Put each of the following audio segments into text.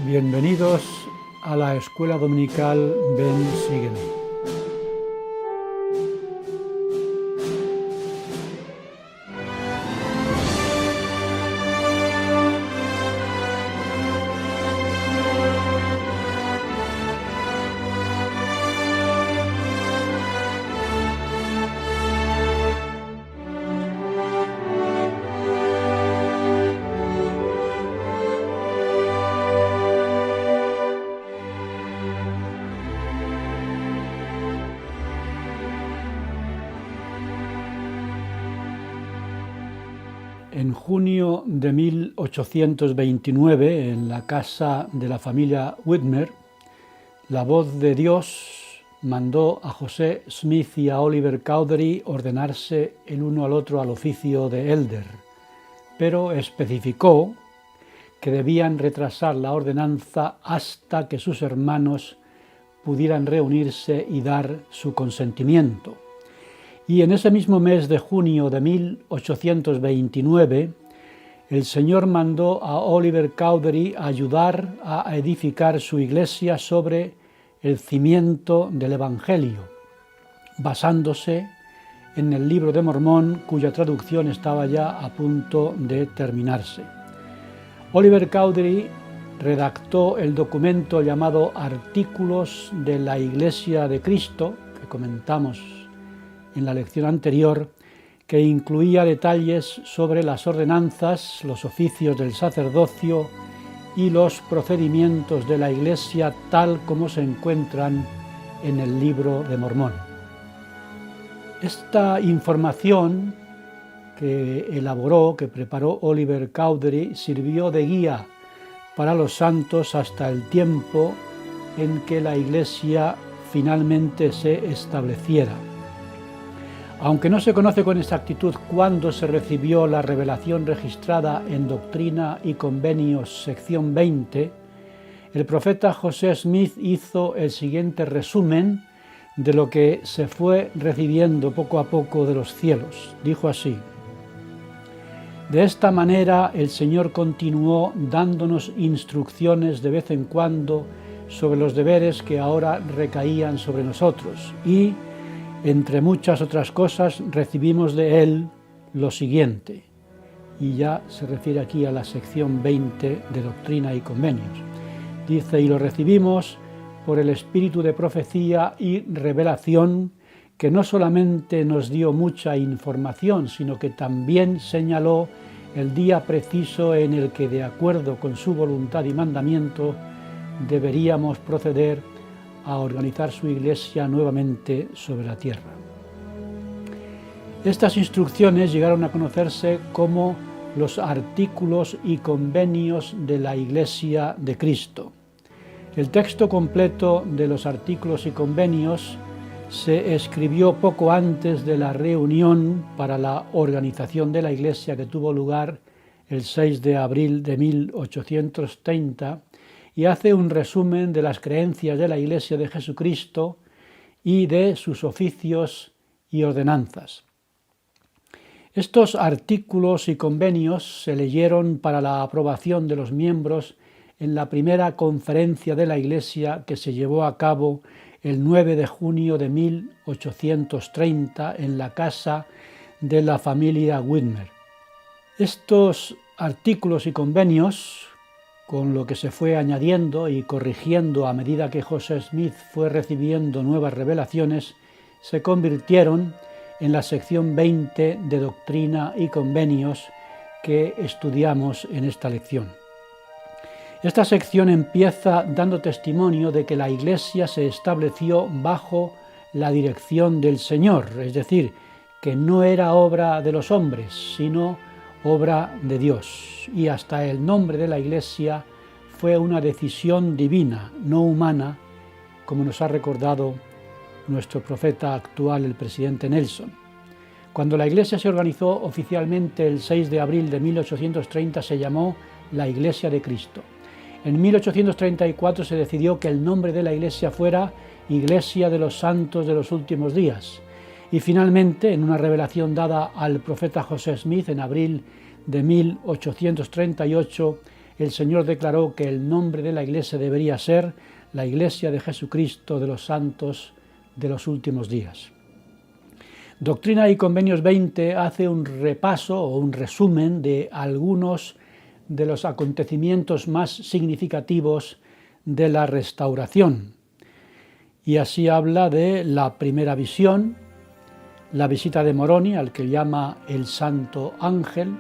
Bienvenidos a la Escuela Dominical Ven, Sígueme. En junio de 1829, en la casa de la familia Whitmer, la voz de Dios mandó a José Smith y a Oliver Cowdery ordenarse el uno al otro al oficio de elder, pero especificó que debían retrasar la ordenanza hasta que sus hermanos pudieran reunirse y dar su consentimiento. Y en ese mismo mes de junio de 1829, el Señor mandó a Oliver Cowdery ayudar a edificar su iglesia sobre el cimiento del Evangelio, basándose en el Libro de Mormón, cuya traducción estaba ya a punto de terminarse. Oliver Cowdery redactó el documento llamado Artículos de la Iglesia de Cristo, que comentamos en la lección anterior, que incluía detalles sobre las ordenanzas, los oficios del sacerdocio y los procedimientos de la Iglesia tal como se encuentran en el Libro de Mormón. Esta información que elaboró, que preparó Oliver Cowdery, sirvió de guía para los santos hasta el tiempo en que la Iglesia finalmente se estableciera. Aunque no se conoce con exactitud cuándo se recibió la revelación registrada en Doctrina y Convenios, sección 20, el profeta José Smith hizo el siguiente resumen de lo que se fue recibiendo poco a poco de los cielos. Dijo así: de esta manera el Señor continuó dándonos instrucciones de vez en cuando sobre los deberes que ahora recaían sobre nosotros y, entre muchas otras cosas, recibimos de Él lo siguiente, y ya se refiere aquí a la sección 20 de Doctrina y Convenios. Dice: y lo recibimos por el espíritu de profecía y revelación, que no solamente nos dio mucha información, sino que también señaló el día preciso en el que, de acuerdo con su voluntad y mandamiento, deberíamos proceder a organizar su iglesia nuevamente sobre la tierra. Estas instrucciones llegaron a conocerse como los Artículos y Convenios de la Iglesia de Cristo. El texto completo de los Artículos y Convenios se escribió poco antes de la reunión para la organización de la iglesia que tuvo lugar el 6 de abril de 1830, y hace un resumen de las creencias de la Iglesia de Jesucristo y de sus oficios y ordenanzas. Estos artículos y convenios se leyeron para la aprobación de los miembros en la primera conferencia de la Iglesia que se llevó a cabo el 9 de junio de 1830 en la casa de la familia Whitmer. Estos artículos y convenios, con lo que se fue añadiendo y corrigiendo a medida que José Smith fue recibiendo nuevas revelaciones, se convirtieron en la sección 20 de Doctrina y Convenios que estudiamos en esta lección. Esta sección empieza dando testimonio de que la Iglesia se estableció bajo la dirección del Señor, es decir, que no era obra de los hombres, sino obra de Dios, y hasta el nombre de la Iglesia fue una decisión divina, no humana, como nos ha recordado nuestro profeta actual, el presidente Nelson. Cuando la Iglesia se organizó oficialmente el 6 de abril de 1830, se llamó la Iglesia de Cristo. En 1834 se decidió que el nombre de la Iglesia fuera Iglesia de los Santos de los Últimos Días. Y finalmente, en una revelación dada al profeta José Smith en abril de 1838, el Señor declaró que el nombre de la Iglesia debería ser la Iglesia de Jesucristo de los Santos de los Últimos Días. Doctrina y Convenios 20 hace un repaso o un resumen de algunos de los acontecimientos más significativos de la restauración. Y así habla de la primera visión, la visita de Moroni, al que llama el Santo Ángel,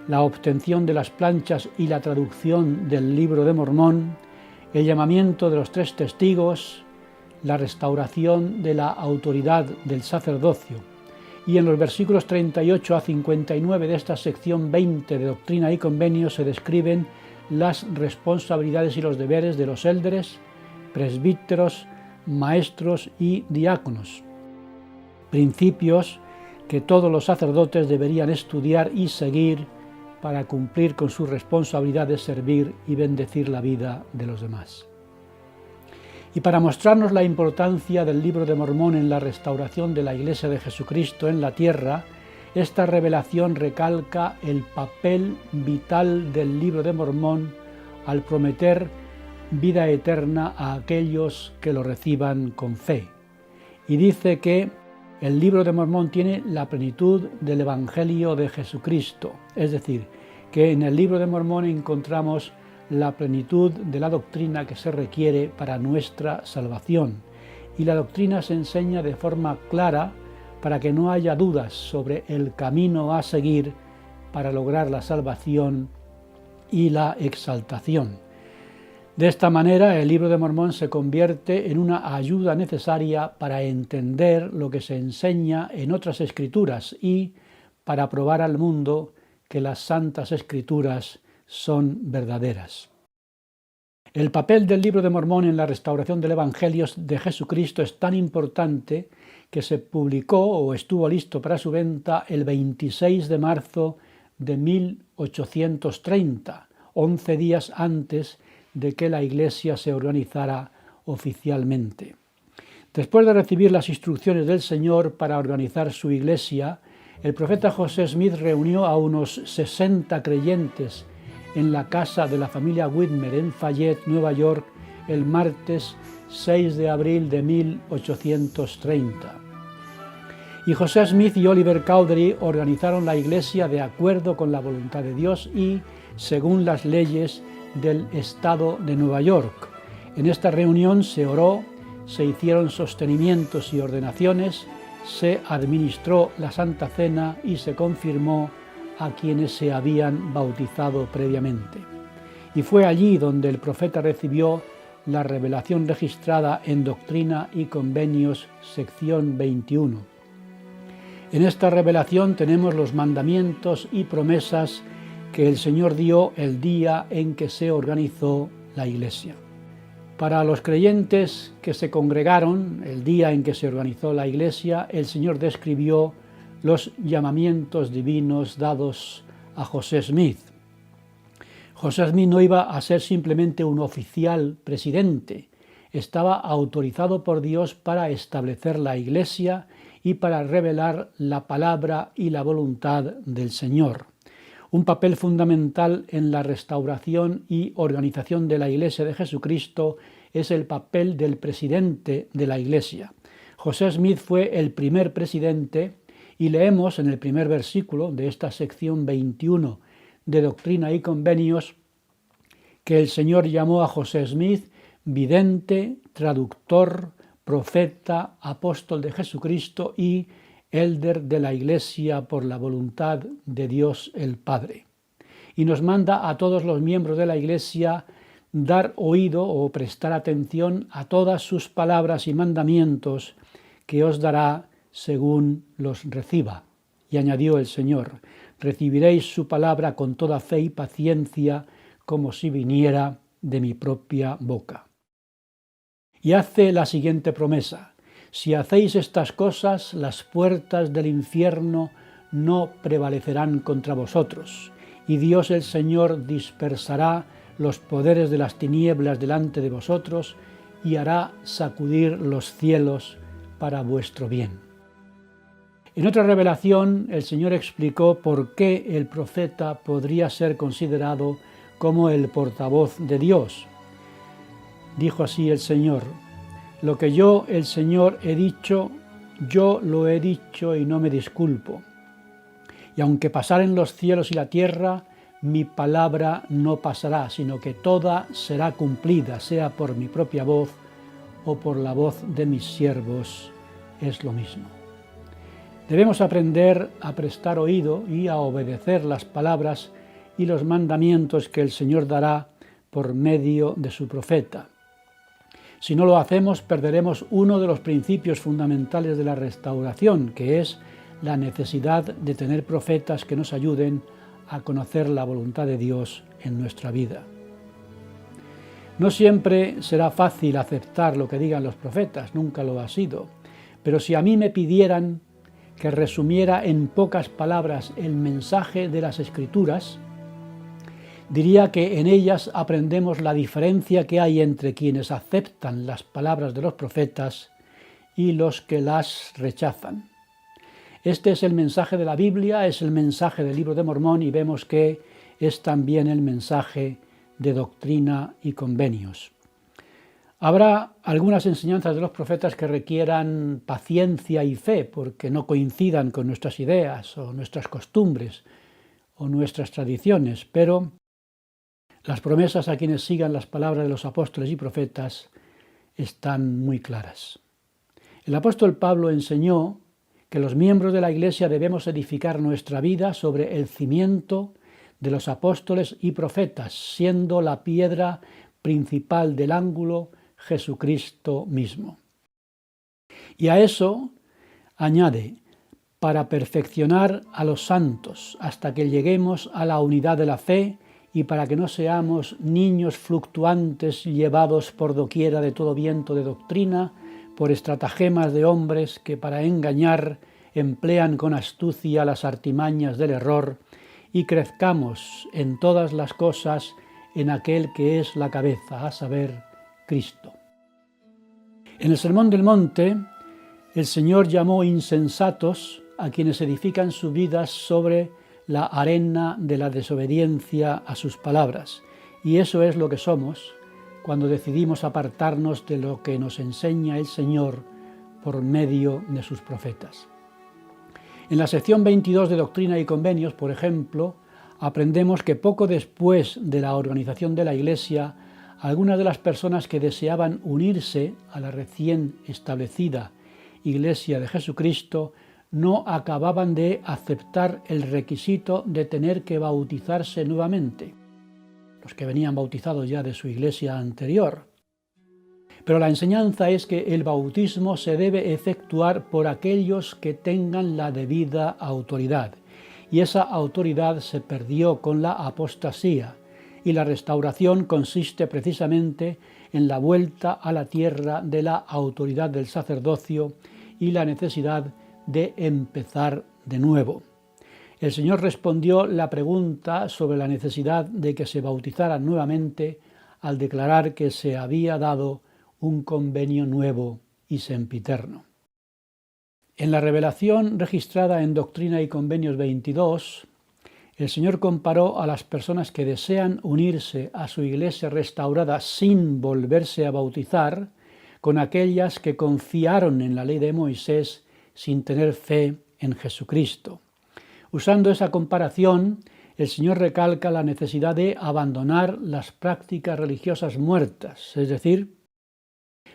la obtención de las planchas y la traducción del Libro de Mormón, el llamamiento de los 3 testigos, la restauración de la autoridad del sacerdocio. Y en los versículos 38 a 59 de esta sección 20 de Doctrina y Convenios se describen las responsabilidades y los deberes de los élderes, presbíteros, maestros y diáconos. Principios que todos los sacerdotes deberían estudiar y seguir para cumplir con su responsabilidad de servir y bendecir la vida de los demás. Y para mostrarnos la importancia del Libro de Mormón en la restauración de la Iglesia de Jesucristo en la tierra, esta revelación recalca el papel vital del Libro de Mormón al prometer vida eterna a aquellos que lo reciban con fe. Y dice que el Libro de Mormón tiene la plenitud del Evangelio de Jesucristo, es decir, que en el Libro de Mormón encontramos la plenitud de la doctrina que se requiere para nuestra salvación. Y la doctrina se enseña de forma clara para que no haya dudas sobre el camino a seguir para lograr la salvación y la exaltación. De esta manera, el Libro de Mormón se convierte en una ayuda necesaria para entender lo que se enseña en otras escrituras y para probar al mundo que las Santas Escrituras son verdaderas. El papel del Libro de Mormón en la restauración del Evangelio de Jesucristo es tan importante que se publicó o estuvo listo para su venta el 26 de marzo de 1830, 11 días antes de que la Iglesia se organizara oficialmente. Después de recibir las instrucciones del Señor para organizar su Iglesia, el profeta José Smith reunió a unos 60 creyentes en la casa de la familia Whitmer en Fayette, Nueva York, el martes 6 de abril de 1830. Y José Smith y Oliver Cowdery organizaron la iglesia de acuerdo con la voluntad de Dios y según las leyes del estado de Nueva York. En esta reunión se oró, se hicieron sostenimientos y ordenaciones, se administró la Santa Cena y se confirmó a quienes se habían bautizado previamente. Y fue allí donde el profeta recibió la revelación registrada en Doctrina y Convenios, sección 21. En esta revelación tenemos los mandamientos y promesas que el Señor dio el día en que se organizó la Iglesia. Para los creyentes que se congregaron el día en que se organizó la Iglesia, el Señor describió los llamamientos divinos dados a José Smith. José Smith no iba a ser simplemente un oficial presidente, estaba autorizado por Dios para establecer la Iglesia y para revelar la palabra y la voluntad del Señor. Un papel fundamental en la restauración y organización de la Iglesia de Jesucristo es el papel del presidente de la Iglesia. José Smith fue el primer presidente y leemos en el primer versículo de esta sección 21 de Doctrina y Convenios que el Señor llamó a José Smith vidente, traductor, profeta, apóstol de Jesucristo y élder de la Iglesia por la voluntad de Dios el Padre. Y nos manda a todos los miembros de la Iglesia dar oído o prestar atención a todas sus palabras y mandamientos que os dará según los reciba. Y añadió el Señor: recibiréis su palabra con toda fe y paciencia, como si viniera de mi propia boca. Y hace la siguiente promesa: si hacéis estas cosas, las puertas del infierno no prevalecerán contra vosotros, y Dios el Señor dispersará los poderes de las tinieblas delante de vosotros y hará sacudir los cielos para vuestro bien. En otra revelación, el Señor explicó por qué el profeta podría ser considerado como el portavoz de Dios. Dijo así el Señor: lo que yo, el Señor, he dicho, yo lo he dicho y no me disculpo. Y aunque pasaren los cielos y la tierra, mi palabra no pasará, sino que toda será cumplida, sea por mi propia voz o por la voz de mis siervos, es lo mismo. Debemos aprender a prestar oído y a obedecer las palabras y los mandamientos que el Señor dará por medio de su profeta. Si no lo hacemos, perderemos uno de los principios fundamentales de la restauración, que es la necesidad de tener profetas que nos ayuden a conocer la voluntad de Dios en nuestra vida. No siempre será fácil aceptar lo que digan los profetas, nunca lo ha sido, pero si a mí me pidieran que resumiera en pocas palabras el mensaje de las Escrituras, diría que en ellas aprendemos la diferencia que hay entre quienes aceptan las palabras de los profetas y los que las rechazan. Este es el mensaje de la Biblia, es el mensaje del Libro de Mormón y vemos que es también el mensaje de Doctrina y Convenios. Habrá algunas enseñanzas de los profetas que requieran paciencia y fe porque no coincidan con nuestras ideas o nuestras costumbres o nuestras tradiciones, pero las promesas a quienes sigan las palabras de los apóstoles y profetas están muy claras. El apóstol Pablo enseñó que los miembros de la Iglesia debemos edificar nuestra vida sobre el cimiento de los apóstoles y profetas, siendo la piedra principal del ángulo Jesucristo mismo. Y a eso añade, para perfeccionar a los santos, hasta que lleguemos a la unidad de la fe y para que no seamos niños fluctuantes llevados por doquiera de todo viento de doctrina, por estratagemas de hombres que para engañar emplean con astucia las artimañas del error, y crezcamos en todas las cosas en aquel que es la cabeza, a saber, Cristo. En el Sermón del Monte, el Señor llamó insensatos a quienes edifican su vida sobre la arena de la desobediencia a sus palabras, y eso es lo que somos cuando decidimos apartarnos de lo que nos enseña el Señor por medio de sus profetas. En la sección 22 de Doctrina y Convenios, por ejemplo, aprendemos que poco después de la organización de la Iglesia, algunas de las personas que deseaban unirse a la recién establecida Iglesia de Jesucristo no acababan de aceptar el requisito de tener que bautizarse nuevamente, los que venían bautizados ya de su iglesia anterior. Pero la enseñanza es que el bautismo se debe efectuar por aquellos que tengan la debida autoridad, y esa autoridad se perdió con la apostasía, y la restauración consiste precisamente en la vuelta a la tierra de la autoridad del sacerdocio y la necesidad de empezar de nuevo. El Señor respondió la pregunta sobre la necesidad de que se bautizaran nuevamente al declarar que se había dado un convenio nuevo y sempiterno. En la revelación registrada en Doctrina y Convenios 22, el Señor comparó a las personas que desean unirse a su iglesia restaurada sin volverse a bautizar con aquellas que confiaron en la ley de Moisés sin tener fe en Jesucristo. Usando esa comparación, el Señor recalca la necesidad de abandonar las prácticas religiosas muertas, es decir,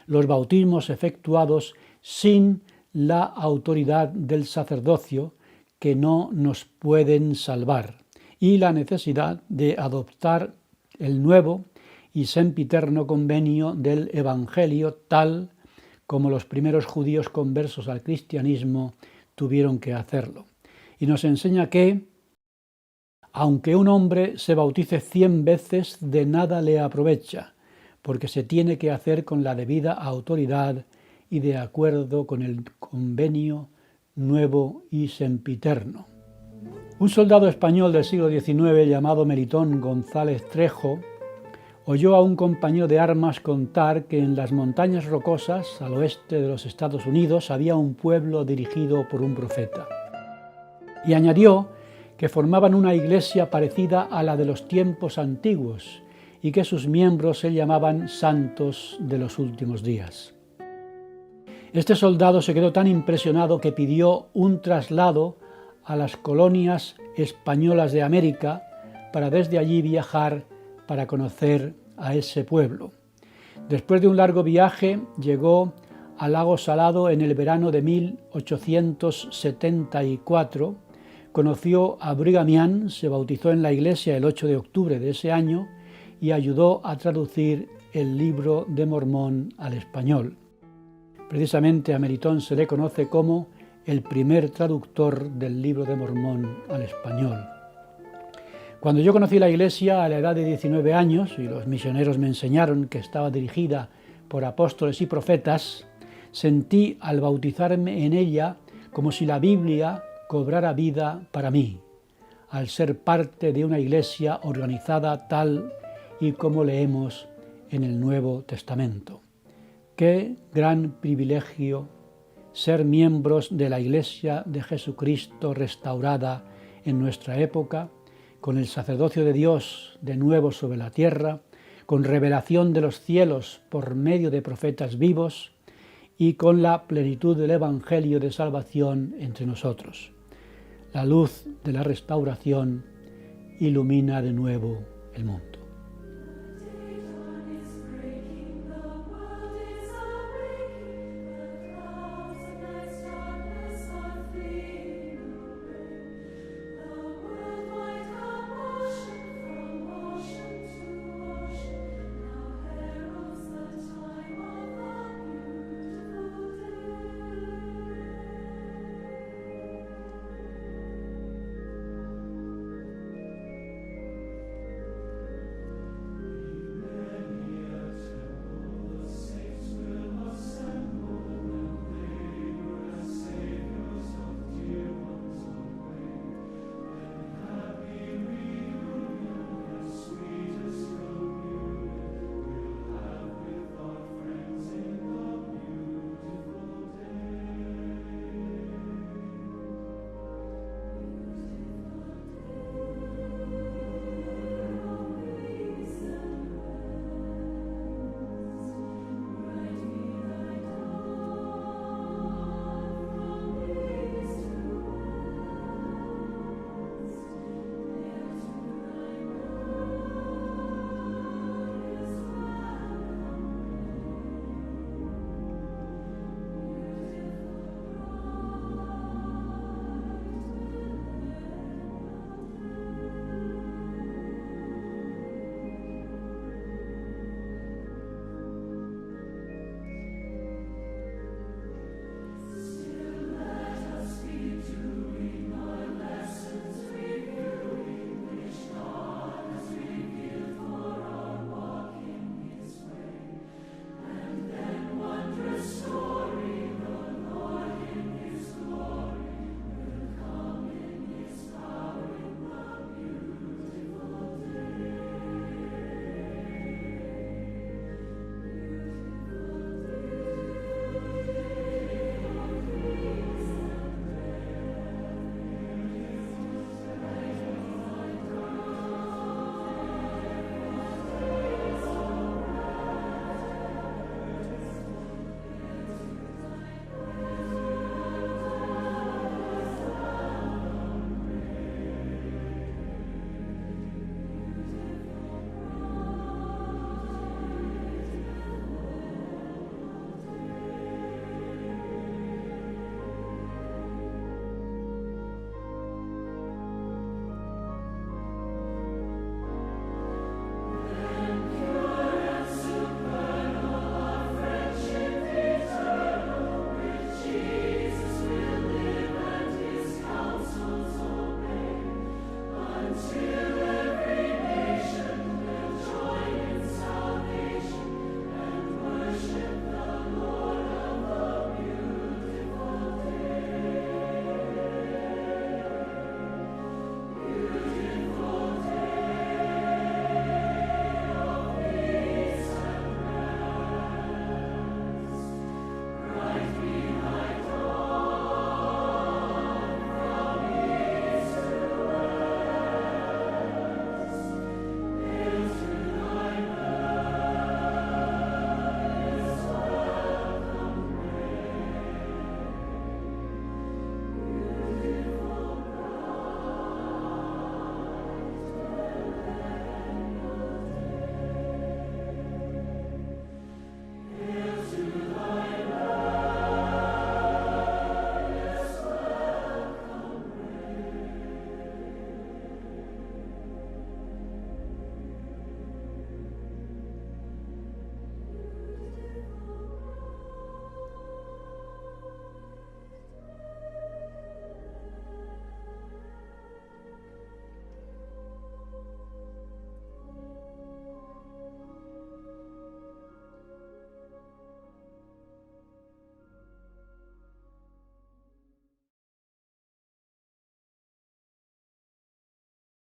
los bautismos efectuados sin la autoridad del sacerdocio que no nos pueden salvar, y la necesidad de adoptar el nuevo y sempiterno convenio del Evangelio tal como los primeros judíos conversos al cristianismo tuvieron que hacerlo. Y nos enseña que, aunque un hombre se bautice 100 veces, de nada le aprovecha, porque se tiene que hacer con la debida autoridad y de acuerdo con el convenio nuevo y sempiterno. Un soldado español del siglo XIX llamado Melitón González Trejo oyó a un compañero de armas contar que en las montañas rocosas al oeste de los Estados Unidos había un pueblo dirigido por un profeta. Y añadió que formaban una iglesia parecida a la de los tiempos antiguos y que sus miembros se llamaban santos de los últimos días. Este soldado se quedó tan impresionado que pidió un traslado a las colonias españolas de América para desde allí viajar para conocer a ese pueblo. Después de un largo viaje llegó al Lago Salado en el verano de 1874, conoció a Brigham Young, se bautizó en la iglesia el 8 de octubre de ese año y ayudó a traducir el Libro de Mormón al español. Precisamente a Melitón se le conoce como el primer traductor del Libro de Mormón al español. Cuando yo conocí la iglesia a la edad de 19 años y los misioneros me enseñaron que estaba dirigida por apóstoles y profetas, sentí al bautizarme en ella como si la Biblia cobrara vida para mí, al ser parte de una iglesia organizada tal y como leemos en el Nuevo Testamento. Qué gran privilegio ser miembros de la Iglesia de Jesucristo restaurada en nuestra época, con el sacerdocio de Dios de nuevo sobre la tierra, con revelación de los cielos por medio de profetas vivos y con la plenitud del Evangelio de salvación entre nosotros. La luz de la restauración ilumina de nuevo el mundo.